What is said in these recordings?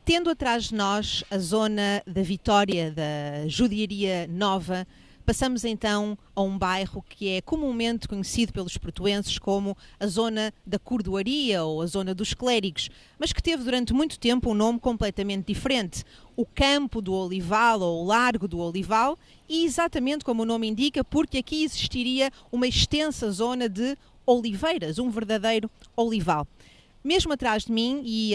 Tendo atrás de nós a zona da Vitória, da Judiaria Nova, passamos então a um bairro que é comumente conhecido pelos portuenses como a zona da Cordoaria ou a zona dos Clérigos, mas que teve durante muito tempo um nome completamente diferente, o Campo do Olival ou o Largo do Olival, e exatamente como o nome indica, porque aqui existiria uma extensa zona de oliveiras, um verdadeiro olival. Mesmo atrás de mim e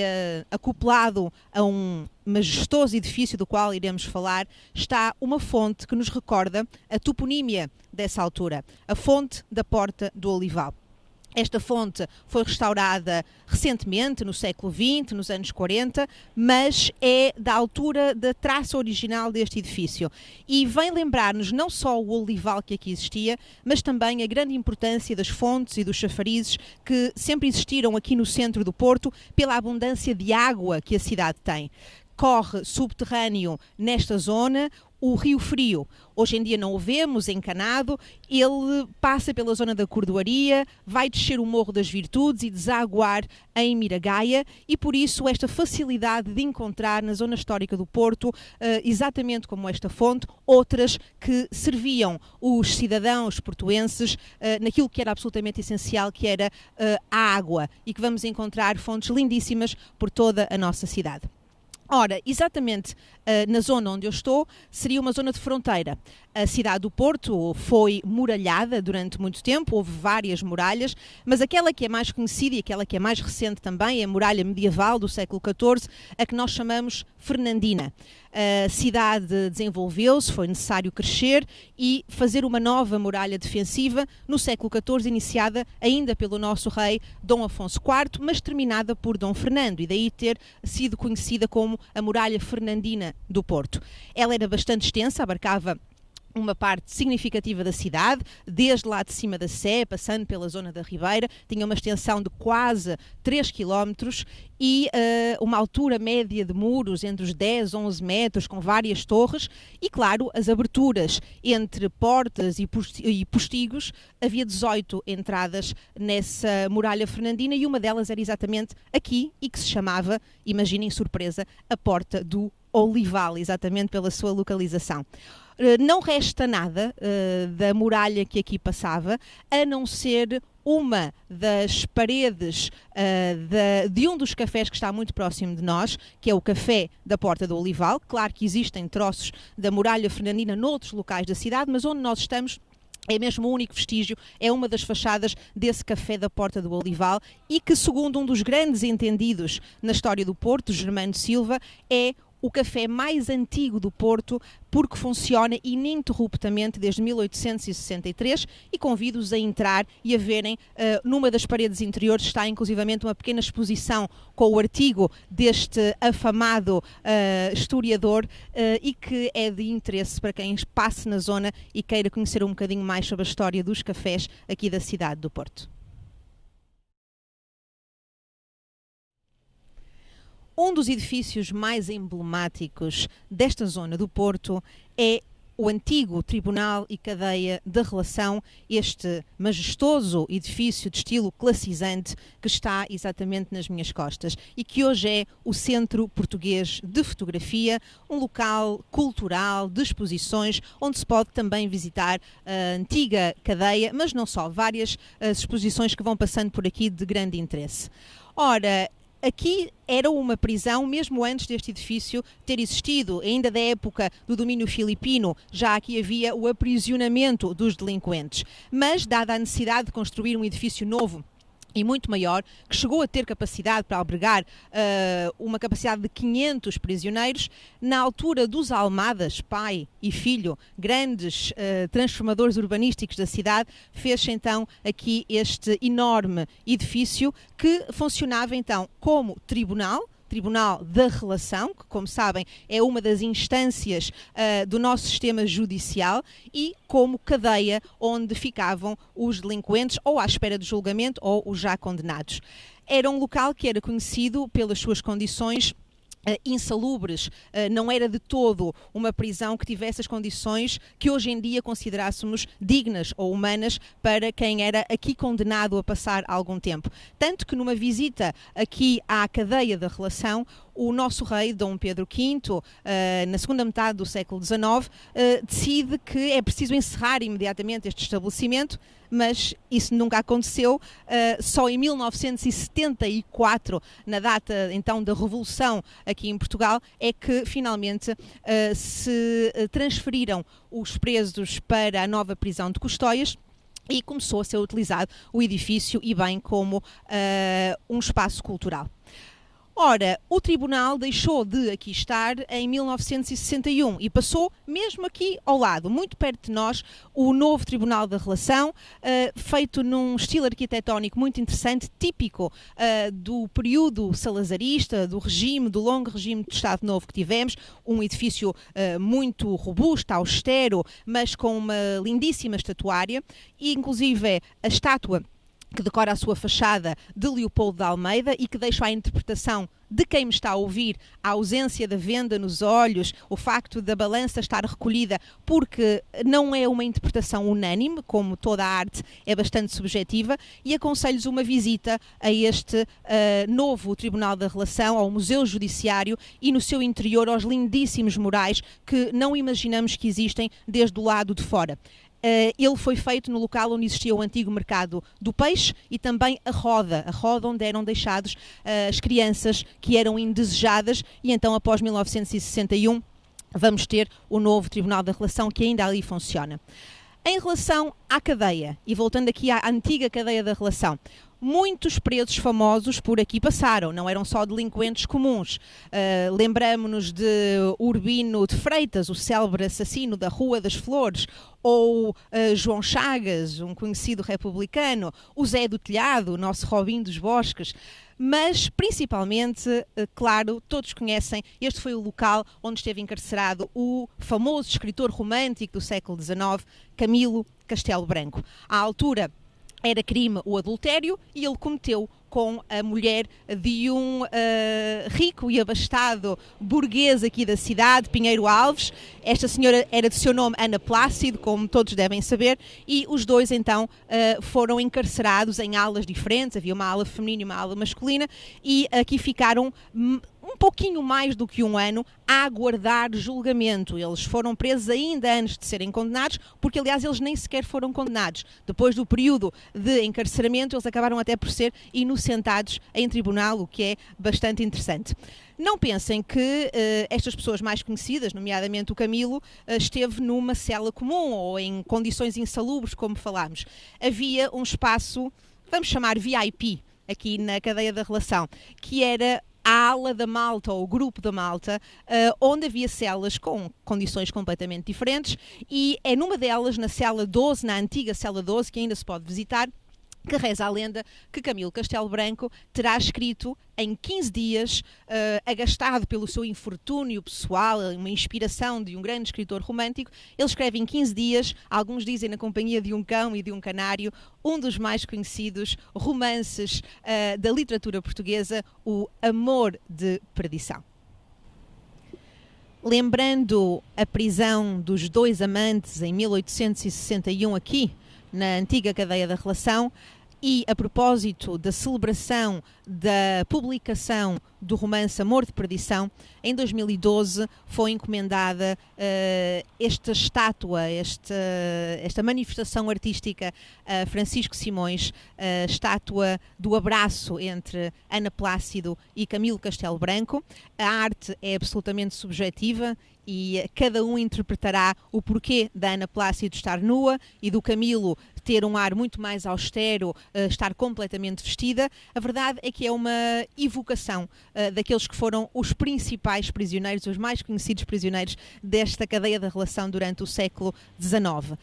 acoplado a um majestoso edifício do qual iremos falar, está uma fonte que nos recorda a toponímia dessa altura, a fonte da Porta do Olival. Esta fonte foi restaurada recentemente, no século XX, nos anos 40, mas é da altura da traça original deste edifício. E vem lembrar-nos não só o olival que aqui existia, mas também a grande importância das fontes e dos chafarizes que sempre existiram aqui no centro do Porto pela abundância de água que a cidade tem. Corre subterrâneo nesta zona o Rio Frio. Hoje em dia não o vemos encanado, ele passa pela zona da Cordoaria, vai descer o Morro das Virtudes e desaguar em Miragaia, e por isso esta facilidade de encontrar na zona histórica do Porto, exatamente como esta fonte, outras que serviam os cidadãos portuenses naquilo que era absolutamente essencial, que era a água, e que vamos encontrar fontes lindíssimas por toda a nossa cidade. Ora, exatamente na zona onde eu estou, seria uma zona de fronteira. A cidade do Porto foi muralhada durante muito tempo, houve várias muralhas, mas aquela que é mais conhecida e aquela que é mais recente também é a muralha medieval do século XIV, a que nós chamamos Fernandina. A cidade desenvolveu-se, foi necessário crescer e fazer uma nova muralha defensiva no século XIV, iniciada ainda pelo nosso rei Dom Afonso IV, mas terminada por Dom Fernando, e daí ter sido conhecida como a muralha fernandina do Porto. Ela era bastante extensa, abarcava uma parte significativa da cidade, desde lá de cima da Sé, passando pela zona da Ribeira, tinha uma extensão de quase 3 km e uma altura média de muros entre os 10 e 11 metros, com várias torres, e claro, as aberturas entre portas e postigos. Havia 18 entradas nessa muralha fernandina e uma delas era exatamente aqui, e que se chamava, imaginem surpresa, a Porta do Olival, exatamente pela sua localização. Não resta nada da muralha que aqui passava, a não ser uma das paredes de um dos cafés que está muito próximo de nós, que é o Café da Porta do Olival. Claro que existem troços da muralha fernandina noutros locais da cidade, mas onde nós estamos é mesmo o único vestígio, é uma das fachadas desse Café da Porta do Olival, e que, segundo um dos grandes entendidos na história do Porto, Germano Silva, é o café mais antigo do Porto, porque funciona ininterruptamente desde 1863, e convido-os a entrar e a verem, numa das paredes interiores está inclusivamente uma pequena exposição com o artigo deste afamado historiador, e que é de interesse para quem passe na zona e queira conhecer um bocadinho mais sobre a história dos cafés aqui da cidade do Porto. Um dos edifícios mais emblemáticos desta zona do Porto é o antigo Tribunal e Cadeia da Relação, este majestoso edifício de estilo classicante que está exatamente nas minhas costas e que hoje é o Centro Português de Fotografia, um local cultural de exposições onde se pode também visitar a antiga cadeia, mas não só, várias exposições que vão passando por aqui de grande interesse. Ora, aqui era uma prisão, mesmo antes deste edifício ter existido, ainda da época do domínio filipino, já aqui havia o aprisionamento dos delinquentes. Mas, dada a necessidade de construir um edifício novo e muito maior, que chegou a ter capacidade para albergar uma capacidade de 500 prisioneiros, na altura dos Almadas, pai e filho, grandes transformadores urbanísticos da cidade, fez então aqui este enorme edifício que funcionava então como tribunal da Relação, que, como sabem, é uma das instâncias do nosso sistema judicial, e como cadeia onde ficavam os delinquentes ou à espera de julgamento ou os já condenados. Era um local que era conhecido pelas suas condições insalubres, não era de todo uma prisão que tivesse as condições que hoje em dia considerássemos dignas ou humanas para quem era aqui condenado a passar algum tempo. Tanto que numa visita aqui à cadeia da Relação, o nosso rei, Dom Pedro V, na segunda metade do século XIX, decide que é preciso encerrar imediatamente este estabelecimento, mas isso nunca aconteceu. Só em 1974, na data então da Revolução aqui em Portugal, é que finalmente se transferiram os presos para a nova prisão de Custóias e começou a ser utilizado o edifício e bem como um espaço cultural. Ora, o tribunal deixou de aqui estar em 1961 e passou mesmo aqui ao lado, muito perto de nós, o novo Tribunal da Relação, feito num estilo arquitetónico muito interessante, típico do período salazarista, do longo regime de Estado Novo que tivemos, um edifício muito robusto, austero, mas com uma lindíssima estatuária, e inclusive a estátua que decora a sua fachada de Leopoldo de Almeida e que deixa à interpretação de quem me está a ouvir a ausência da venda nos olhos, o facto da balança estar recolhida, porque não é uma interpretação unânime, como toda a arte é bastante subjetiva, e aconselho-vos uma visita a este novo Tribunal da Relação, ao Museu Judiciário e no seu interior aos lindíssimos murais que não imaginamos que existem desde o lado de fora. Ele foi feito no local onde existia o antigo mercado do peixe e também a roda onde eram deixados as crianças que eram indesejadas, e então após 1961 vamos ter o novo Tribunal da Relação que ainda ali funciona. Em relação à cadeia, e voltando aqui à antiga cadeia da Relação, muitos presos famosos por aqui passaram, não eram só delinquentes comuns. Lembramo-nos de Urbino de Freitas, o célebre assassino da Rua das Flores, ou João Chagas, um conhecido republicano, o Zé do Telhado, o nosso Robinho dos Bosques. Mas, principalmente, claro, todos conhecem, este foi o local onde esteve encarcerado o famoso escritor romântico do século XIX, Camilo Castelo Branco. À altura, era crime o adultério e ele cometeu com a mulher de um rico e abastado burguês aqui da cidade, Pinheiro Alves. Esta senhora era de seu nome Ana Plácido, como todos devem saber, e os dois então foram encarcerados em alas diferentes, havia uma ala feminina e uma ala masculina, e aqui ficaram um pouquinho mais do que um ano a aguardar julgamento. Eles foram presos ainda antes de serem condenados, porque aliás eles nem sequer foram condenados. Depois do período de encarceramento, eles acabaram até por ser inocentados em tribunal, o que é bastante interessante. Não pensem que estas pessoas mais conhecidas, nomeadamente o Camilo, esteve numa cela comum ou em condições insalubres, como falámos. Havia um espaço, vamos chamar VIP, aqui na cadeia da Relação, que era a ala da Malta, ou o grupo da Malta, onde havia celas com condições completamente diferentes, e é numa delas, na cela 12, na antiga cela 12, que ainda se pode visitar, que reza a lenda que Camilo Castelo Branco terá escrito em 15 dias, agastado pelo seu infortúnio pessoal, uma inspiração de um grande escritor romântico. Ele escreve em 15 dias, alguns dizem na companhia de um cão e de um canário, um dos mais conhecidos romances da literatura portuguesa, o Amor de Perdição. Lembrando a prisão dos dois amantes em 1861 aqui, na antiga cadeia da Relação, e a propósito da celebração da publicação do romance Amor de Perdição, em 2012 foi encomendada esta estátua, esta manifestação artística a Francisco Simões, a estátua do abraço entre Ana Plácido e Camilo Castelo Branco. A arte é absolutamente subjetiva e cada um interpretará o porquê da Ana Plácido estar nua e do Camilo ter um ar muito mais austero, estar completamente vestida. A verdade é que é uma evocação daqueles que foram os principais prisioneiros, os mais conhecidos prisioneiros desta cadeia da Relação durante o século XIX.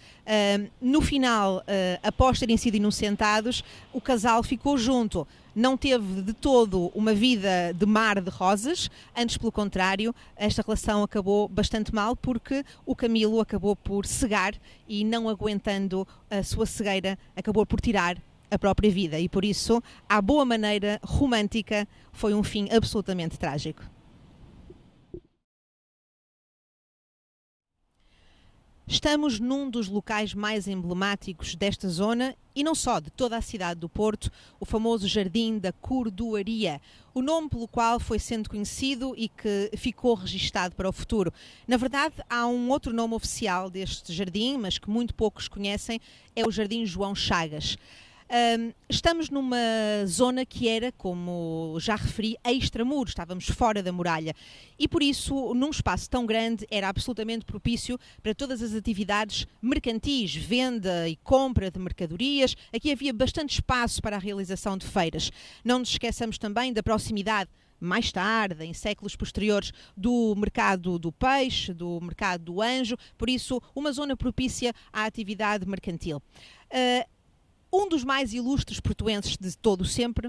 No final, após terem sido inocentados, o casal ficou junto. Não teve de todo uma vida de mar de rosas, antes pelo contrário, esta relação acabou bastante mal porque o Camilo acabou por cegar e, não aguentando a sua cegueira, acabou por tirar a própria vida, e por isso, à boa maneira romântica, foi um fim absolutamente trágico. Estamos num dos locais mais emblemáticos desta zona e não só, de toda a cidade do Porto, o famoso Jardim da Cordoaria, o nome pelo qual foi sendo conhecido e que ficou registado para o futuro. Na verdade, há um outro nome oficial deste jardim, mas que muito poucos conhecem, é o Jardim João Chagas. Estamos numa zona que era, como já referi, extramuros, estávamos fora da muralha e por isso, num espaço tão grande, era absolutamente propício para todas as atividades mercantis, venda e compra de mercadorias. Aqui havia bastante espaço para a realização de feiras. Não nos esqueçamos também da proximidade, mais tarde, em séculos posteriores, do mercado do peixe, do mercado do anjo, por isso uma zona propícia à atividade mercantil. Um dos mais ilustres portuenses de todo sempre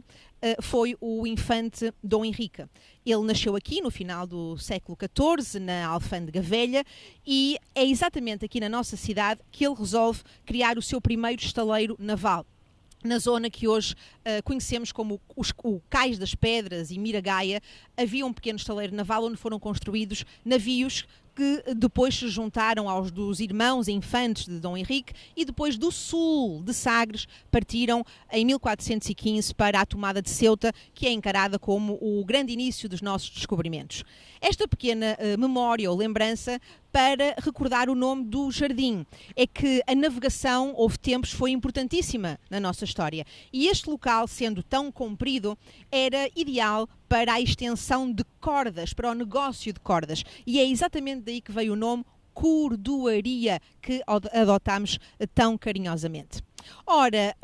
foi o infante Dom Henrique. Ele nasceu aqui no final do século XIV, na Alfândega Velha, e é exatamente aqui na nossa cidade que ele resolve criar o seu primeiro estaleiro naval, na zona que hoje conhecemos como o Cais das Pedras e Miragaia. Havia um pequeno estaleiro naval onde foram construídos navios que depois se juntaram aos dos irmãos infantes de Dom Henrique e depois do sul de Sagres partiram em 1415 para a tomada de Ceuta, que é encarada como o grande início dos nossos descobrimentos. Esta pequena memória ou lembrança para recordar o nome do jardim. É que a navegação, houve tempos, foi importantíssima na nossa história. E este local, sendo tão comprido, era ideal para a extensão de cordas, para o negócio de cordas. E é exatamente daí que veio o nome Cordoaria, que adotámos tão carinhosamente. Ora,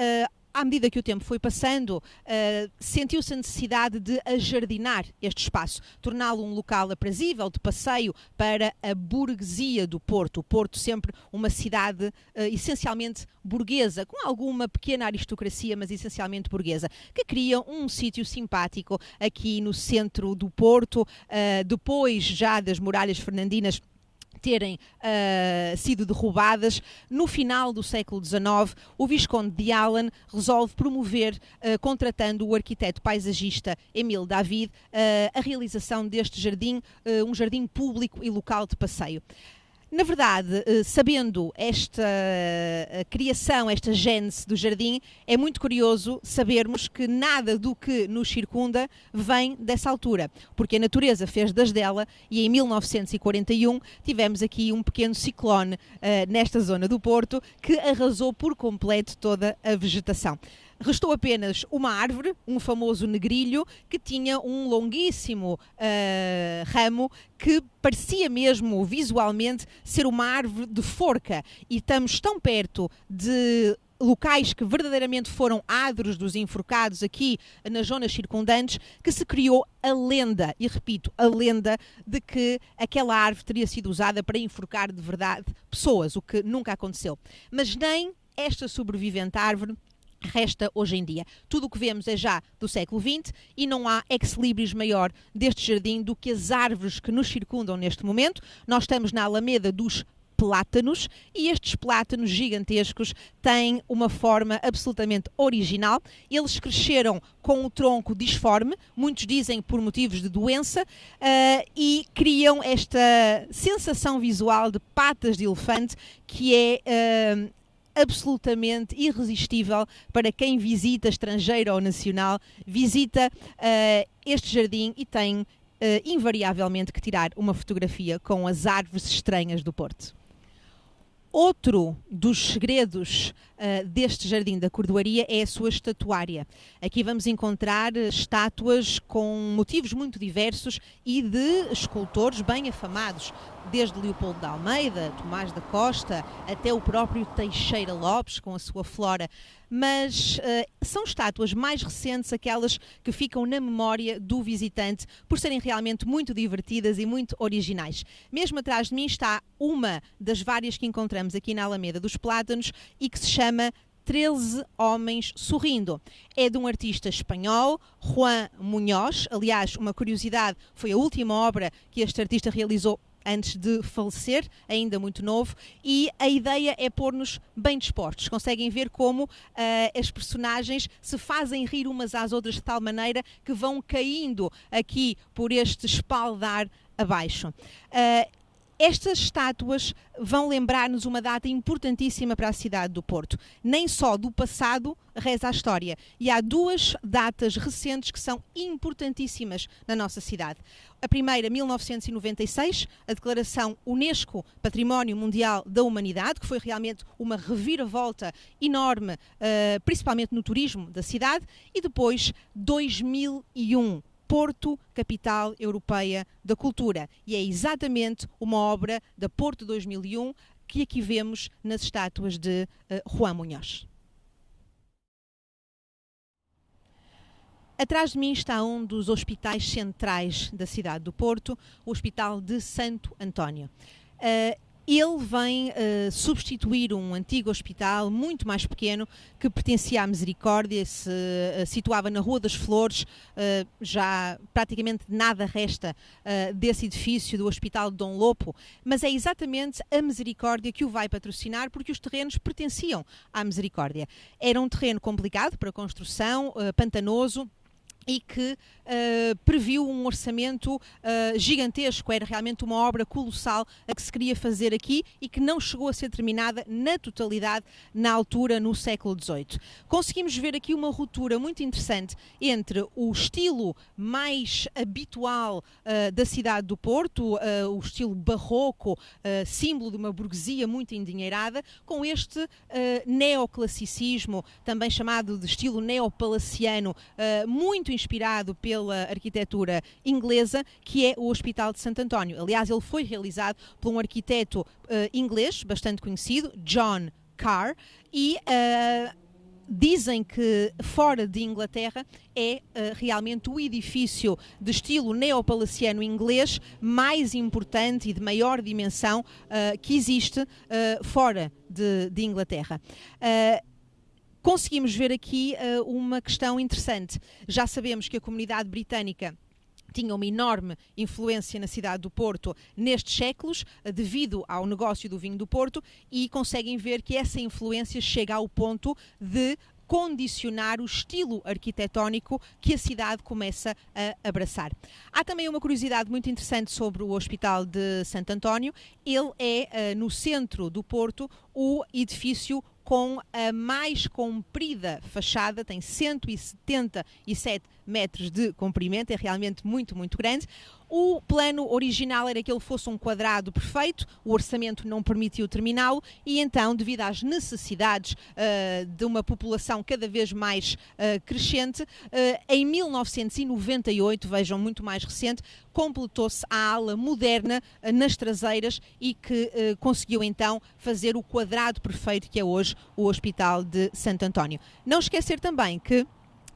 à medida que o tempo foi passando, sentiu-se a necessidade de ajardinar este espaço, torná-lo um local aprazível de passeio para a burguesia do Porto. O Porto sempre uma cidade essencialmente burguesa, com alguma pequena aristocracia, mas essencialmente burguesa, que cria um sítio simpático aqui no centro do Porto, depois já das muralhas fernandinas terem sido derrubadas. No final do século XIX, o Visconde de Allen resolve promover, contratando o arquiteto paisagista Emile David, a realização deste jardim, um jardim público e local de passeio. Na verdade, sabendo esta criação, esta gênese do jardim, é muito curioso sabermos que nada do que nos circunda vem dessa altura, porque a natureza fez das dela e em 1941 tivemos aqui um pequeno ciclone nesta zona do Porto que arrasou por completo toda a vegetação. Restou apenas uma árvore, um famoso negrilho, que tinha um longuíssimo ramo que parecia mesmo visualmente ser uma árvore de forca. E estamos tão perto de locais que verdadeiramente foram adros dos enforcados aqui nas zonas circundantes, que se criou a lenda, e repito, a lenda de que aquela árvore teria sido usada para enforcar de verdade pessoas, o que nunca aconteceu. Mas nem esta sobrevivente árvore resta hoje em dia. Tudo o que vemos é já do século XX e não há ex-libris maior deste jardim do que as árvores que nos circundam neste momento. Nós estamos na Alameda dos Plátanos e estes plátanos gigantescos têm uma forma absolutamente original. Eles cresceram com o tronco disforme, muitos dizem por motivos de doença, e criam esta sensação visual de patas de elefante que é absolutamente irresistível para quem visita, estrangeiro ou nacional, visita este jardim e tem invariavelmente que tirar uma fotografia com as árvores estranhas do Porto. Outro dos segredos deste Jardim da Cordoaria é a sua estatuária. Aqui vamos encontrar estátuas com motivos muito diversos e de escultores bem afamados, desde Leopoldo de Almeida, Tomás da Costa, até o próprio Teixeira Lopes com a sua flora. Mas são estátuas mais recentes, aquelas que ficam na memória do visitante, por serem realmente muito divertidas e muito originais. Mesmo atrás de mim está uma das várias que encontramos aqui na Alameda dos Plátanos e que se chama 13 Homens Sorrindo. É de um artista espanhol, Juan Muñoz. Aliás, uma curiosidade, foi a última obra que este artista realizou antes de falecer, ainda muito novo, e a ideia é pôr-nos bem dispostos. Conseguem ver como as personagens se fazem rir umas às outras de tal maneira que vão caindo aqui por este espaldar abaixo. Estas estátuas vão lembrar-nos uma data importantíssima para a cidade do Porto. Nem só do passado reza a história. E há duas datas recentes que são importantíssimas na nossa cidade. A primeira, 1996, a declaração Unesco Património Mundial da Humanidade, que foi realmente uma reviravolta enorme, principalmente no turismo da cidade. E depois, 2001. Porto, capital europeia da cultura. E é exatamente uma obra da Porto 2001 que aqui vemos nas estátuas de Juan Munhoz. Atrás de mim está um dos hospitais centrais da cidade do Porto, o Hospital de Santo António. Ele vem substituir um antigo hospital muito mais pequeno que pertencia à Misericórdia, se situava na Rua das Flores. Já praticamente nada resta desse edifício do Hospital de Dom Lopo, mas é exatamente a Misericórdia que o vai patrocinar, porque os terrenos pertenciam à Misericórdia. Era um terreno complicado para construção, pantanoso, e que previu um orçamento gigantesco. Era realmente uma obra colossal a que se queria fazer aqui e que não chegou a ser terminada na totalidade na altura, no século XVIII. Conseguimos ver aqui uma ruptura muito interessante entre o estilo mais habitual da cidade do Porto, o estilo barroco, símbolo de uma burguesia muito endinheirada, com este neoclassicismo, também chamado de estilo neopalaciano, muito inspirado pela arquitetura inglesa, que é o Hospital de Santo António. Aliás, ele foi realizado por um arquiteto inglês bastante conhecido, John Carr, e dizem que fora de Inglaterra é realmente o edifício de estilo neopalaciano inglês mais importante e de maior dimensão que existe fora de Inglaterra. Conseguimos ver aqui uma questão interessante. Já sabemos que a comunidade britânica tinha uma enorme influência na cidade do Porto nestes séculos, devido ao negócio do vinho do Porto, e conseguem ver que essa influência chega ao ponto de condicionar o estilo arquitetónico que a cidade começa a abraçar. Há também uma curiosidade muito interessante sobre o Hospital de Santo António. Ele é, no centro do Porto, o edifício com a mais comprida fachada, tem 177 metros de comprimento, é realmente muito, muito grande. O plano original era que ele fosse um quadrado perfeito, o orçamento não permitiu terminá-lo e então, devido às necessidades de uma população cada vez mais crescente, em 1998, vejam, muito mais recente, completou-se a ala moderna nas traseiras e que conseguiu então fazer o quadrado perfeito que é hoje o Hospital de Santo António. Não esquecer também que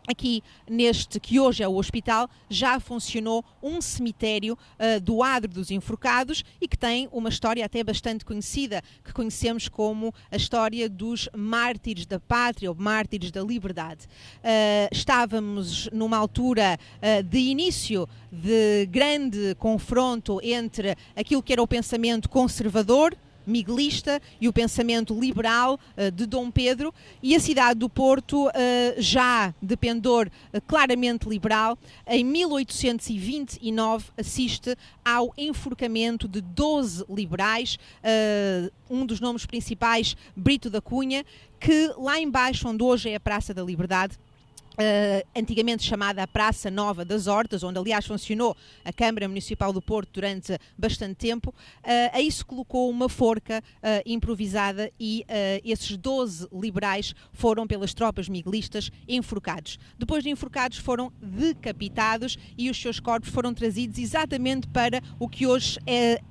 aqui neste, que hoje é o hospital, já funcionou um cemitério do Adro dos Enforcados e que tem uma história até bastante conhecida, que conhecemos como a história dos mártires da pátria ou mártires da liberdade. Estávamos numa altura de início de grande confronto entre aquilo que era o pensamento conservador, miguelista, e o pensamento liberal de Dom Pedro, e a cidade do Porto, já de pendor claramente liberal, em 1829 assiste ao enforcamento de 12 liberais, um dos nomes principais, Brito da Cunha, que lá embaixo, onde hoje é a Praça da Liberdade, antigamente chamada a Praça Nova das Hortas, onde aliás funcionou a Câmara Municipal do Porto durante bastante tempo, aí se colocou uma forca improvisada e esses 12 liberais foram pelas tropas miguelistas enforcados. Depois de enforcados foram decapitados e os seus corpos foram trazidos exatamente para o que hoje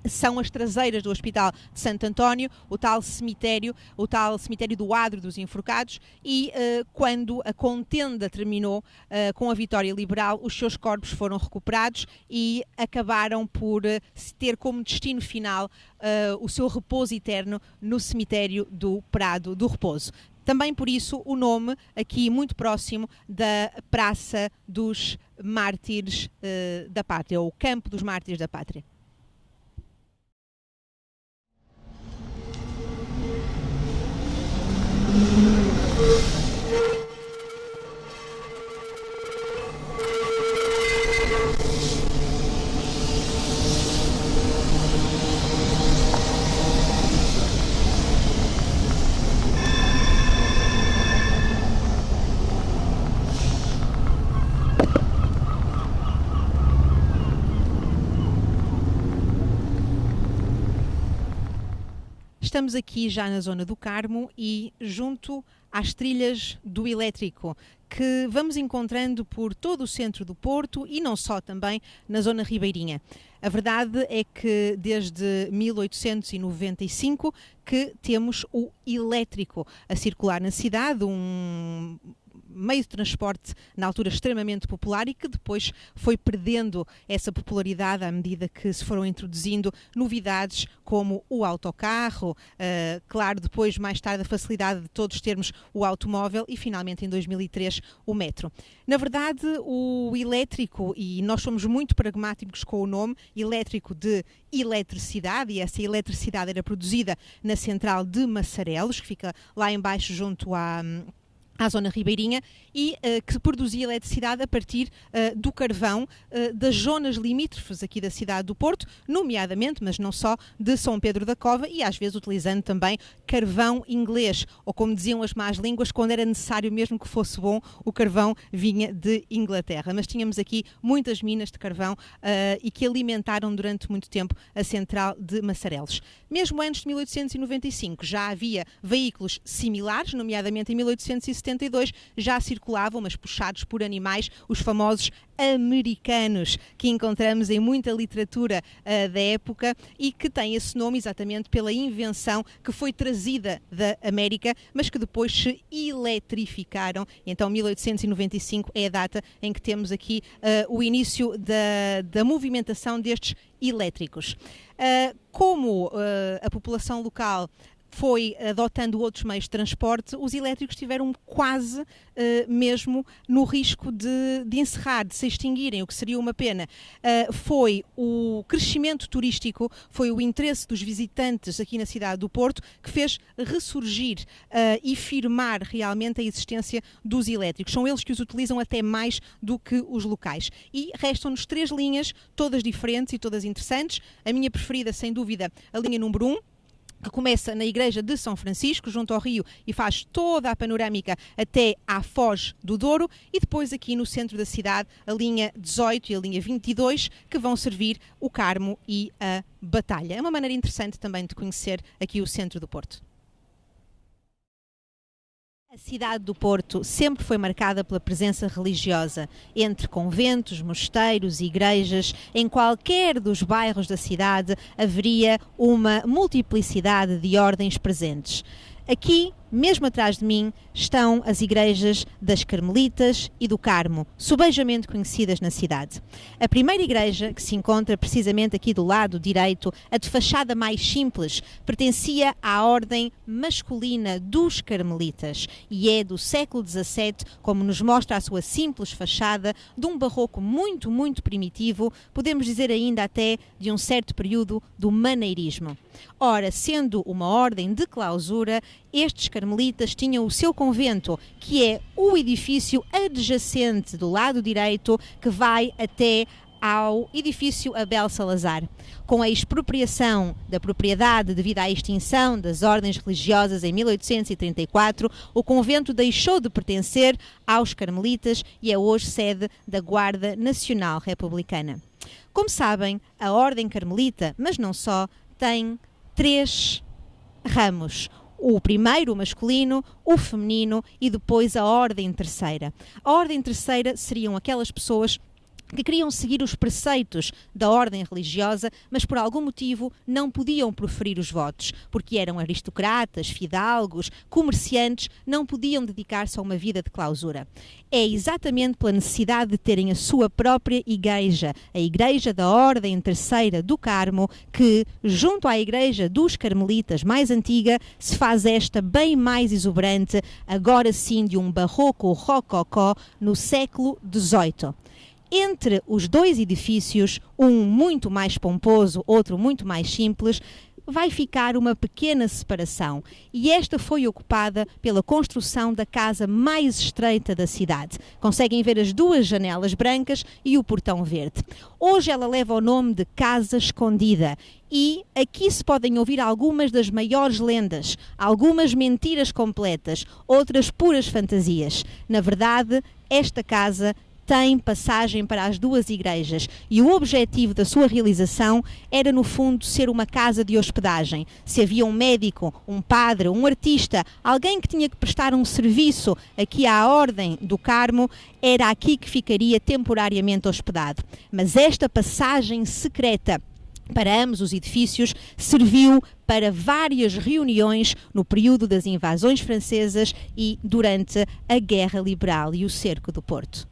são as traseiras do Hospital de Santo António, o tal cemitério do Adro dos Enforcados, e quando a contenda terminou com a vitória liberal, os seus corpos foram recuperados e acabaram por ter como destino final o seu repouso eterno no cemitério do Prado do Repouso. Também por isso o nome aqui muito próximo da Praça dos Mártires da Pátria, ou o Campo dos Mártires da Pátria. Estamos aqui já na zona do Carmo e junto às trilhas do elétrico, que vamos encontrando por todo o centro do Porto e não só, também na zona ribeirinha. A verdade é que desde 1895 que temos o elétrico a circular na cidade, um meio de transporte na altura extremamente popular e que depois foi perdendo essa popularidade à medida que se foram introduzindo novidades como o autocarro, claro, depois mais tarde a facilidade de todos termos o automóvel e finalmente em 2003 o metro. Na verdade, o elétrico, e nós somos muito pragmáticos com o nome, elétrico de eletricidade, e essa eletricidade era produzida na central de Massarelos, que fica lá embaixo junto à zona ribeirinha, e que produzia eletricidade a partir do carvão das zonas limítrofes aqui da cidade do Porto, nomeadamente, mas não só, de São Pedro da Cova e às vezes utilizando também carvão inglês, ou como diziam as más línguas, quando era necessário mesmo que fosse bom, o carvão vinha de Inglaterra. Mas tínhamos aqui muitas minas de carvão e que alimentaram durante muito tempo a central de Massarelos. Mesmo antes de 1895 já havia veículos similares, nomeadamente em 1872 já circulavam, mas puxados por animais, os famosos americanos, que encontramos em muita literatura da época e que tem esse nome exatamente pela invenção que foi trazida da América, mas que depois se eletrificaram. Então 1895 é a data em que temos aqui o início da movimentação destes elétricos. Como a população local foi adotando outros meios de transporte, os elétricos estiveram quase mesmo no risco de encerrar, de se extinguirem, o que seria uma pena. Foi o crescimento turístico, foi o interesse dos visitantes aqui na cidade do Porto que fez ressurgir e firmar realmente a existência dos elétricos. São eles que os utilizam até mais do que os locais. E restam-nos 3 linhas, todas diferentes e todas interessantes. A minha preferida, sem dúvida, a linha número 1, que começa na igreja de São Francisco, junto ao rio, e faz toda a panorâmica até à Foz do Douro, e depois aqui no centro da cidade, a linha 18 e a linha 22, que vão servir o Carmo e a Batalha. É uma maneira interessante também de conhecer aqui o centro do Porto. A cidade do Porto sempre foi marcada pela presença religiosa, entre conventos, mosteiros e igrejas. Em qualquer dos bairros da cidade haveria uma multiplicidade de ordens presentes. Aqui, mesmo atrás de mim, estão as igrejas das Carmelitas e do Carmo, subejamente conhecidas na cidade. A primeira igreja, que se encontra precisamente aqui do lado direito, a de fachada mais simples, pertencia à ordem masculina dos Carmelitas e é do século XVII, como nos mostra a sua simples fachada, de um barroco muito, muito primitivo, podemos dizer ainda até de um certo período do maneirismo. Ora, sendo uma ordem de clausura, estes carmelitas tinham o seu convento, que é o edifício adjacente do lado direito, que vai até ao edifício Abel Salazar. Com a expropriação da propriedade devido à extinção das ordens religiosas em 1834, o convento deixou de pertencer aos carmelitas e é hoje sede da Guarda Nacional Republicana. Como sabem, a ordem carmelita, mas não só, tem 3 ramos. O primeiro, o masculino, o feminino e depois a ordem terceira. A ordem terceira seriam aquelas pessoas que queriam seguir os preceitos da ordem religiosa, mas por algum motivo não podiam proferir os votos, porque eram aristocratas, fidalgos, comerciantes, não podiam dedicar-se a uma vida de clausura. É exatamente pela necessidade de terem a sua própria igreja, a Igreja da Ordem Terceira do Carmo, que, junto à Igreja dos Carmelitas mais antiga, se faz esta bem mais exuberante, agora sim de um barroco rococó no século XVIII. Entre os 2 edifícios, um muito mais pomposo, outro muito mais simples, vai ficar uma pequena separação e esta foi ocupada pela construção da casa mais estreita da cidade. Conseguem ver as 2 janelas brancas e o portão verde. Hoje ela leva o nome de Casa Escondida e aqui se podem ouvir algumas das maiores lendas, algumas mentiras completas, outras puras fantasias. Na verdade, esta casa tem passagem para as duas igrejas e o objetivo da sua realização era, no fundo, ser uma casa de hospedagem. Se havia um médico, um padre, um artista, alguém que tinha que prestar um serviço aqui à Ordem do Carmo, era aqui que ficaria temporariamente hospedado. Mas esta passagem secreta para ambos os edifícios serviu para várias reuniões no período das invasões francesas e durante a Guerra Liberal e o cerco do Porto.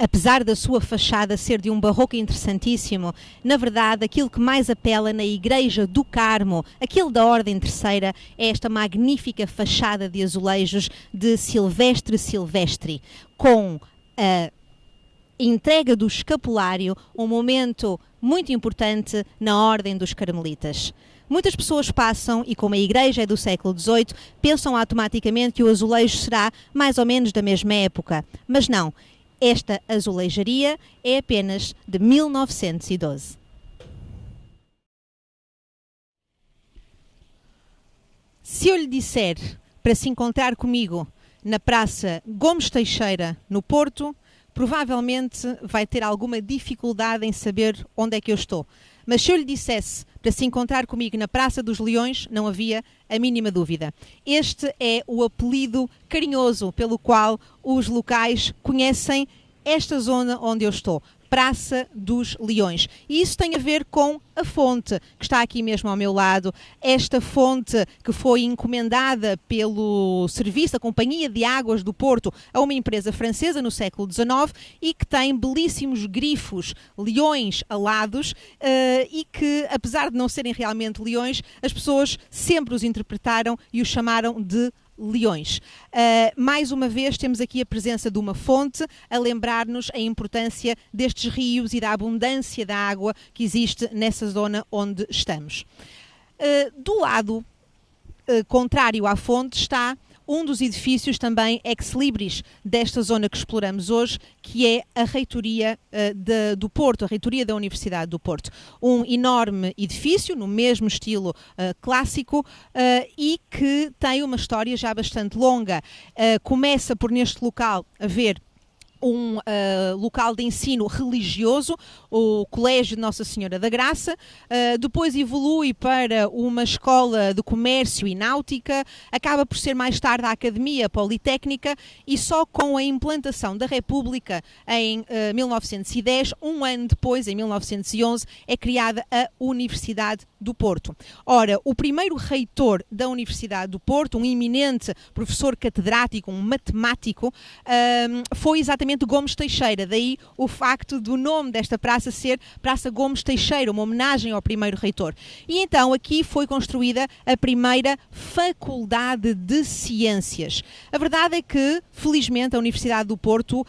Apesar da sua fachada ser de um barroco interessantíssimo, na verdade aquilo que mais apela na Igreja do Carmo, aquilo da Ordem Terceira, é esta magnífica fachada de azulejos de Silvestre Silvestri, com a entrega do escapulário, um momento muito importante na Ordem dos Carmelitas. Muitas pessoas passam e, como a igreja é do século XVIII, pensam automaticamente que o azulejo será mais ou menos da mesma época. Mas não, esta azulejaria é apenas de 1912. Se eu lhe disser para se encontrar comigo na Praça Gomes Teixeira, no Porto, provavelmente vai ter alguma dificuldade em saber onde é que eu estou. Mas se eu lhe dissesse para se encontrar comigo na Praça dos Leões, não havia a mínima dúvida. Este é o apelido carinhoso pelo qual os locais conhecem esta zona onde eu estou. Praça dos Leões. E isso tem a ver com a fonte que está aqui mesmo ao meu lado. Esta fonte que foi encomendada pelo serviço da Companhia de Águas do Porto a uma empresa francesa no século XIX e que tem belíssimos grifos, leões alados e que, apesar de não serem realmente leões, as pessoas sempre os interpretaram e os chamaram de leões. Mais uma vez temos aqui a presença de uma fonte a lembrar-nos a importância destes rios e da abundância da água que existe nessa zona onde estamos. Do lado contrário à fonte está um dos edifícios também ex-libris desta zona que exploramos hoje, que é a Reitoria do Porto, a Reitoria da Universidade do Porto. Um enorme edifício, no mesmo estilo clássico, e que tem uma história já bastante longa. Começa por neste local haver um local de ensino religioso, o Colégio de Nossa Senhora da Graça, depois evolui para uma escola de comércio e náutica, acaba por ser mais tarde a Academia Politécnica e só com a implantação da República em 1910, um ano depois, em 1911, é criada a Universidade do Porto. Ora, o primeiro reitor da Universidade do Porto, um eminente professor catedrático, um matemático, foi exatamente Gomes Teixeira, daí o facto do nome desta praça ser Praça Gomes Teixeira, uma homenagem ao primeiro reitor. E então aqui foi construída a primeira Faculdade de Ciências. A verdade é que, felizmente, a Universidade do Porto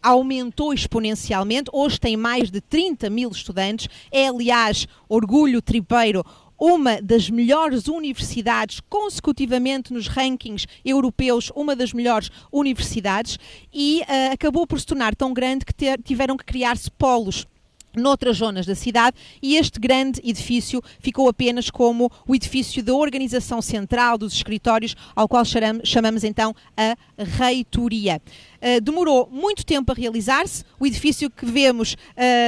aumentou exponencialmente, hoje tem mais de 30 mil estudantes, é aliás orgulho tripeiro, uma das melhores universidades, consecutivamente nos rankings europeus, uma das melhores universidades, e acabou por se tornar tão grande que tiveram que criar-se polos noutras zonas da cidade, e este grande edifício ficou apenas como o edifício da organização central dos escritórios, ao qual chamamos então a reitoria. Demorou muito tempo a realizar-se, o edifício que vemos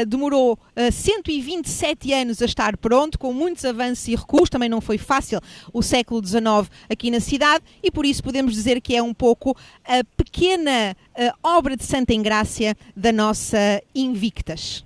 demorou 127 anos a estar pronto, com muitos avanços e recuos, também não foi fácil o século XIX aqui na cidade, e por isso podemos dizer que é um pouco a pequena obra de Santa Engrácia da nossa Invictas.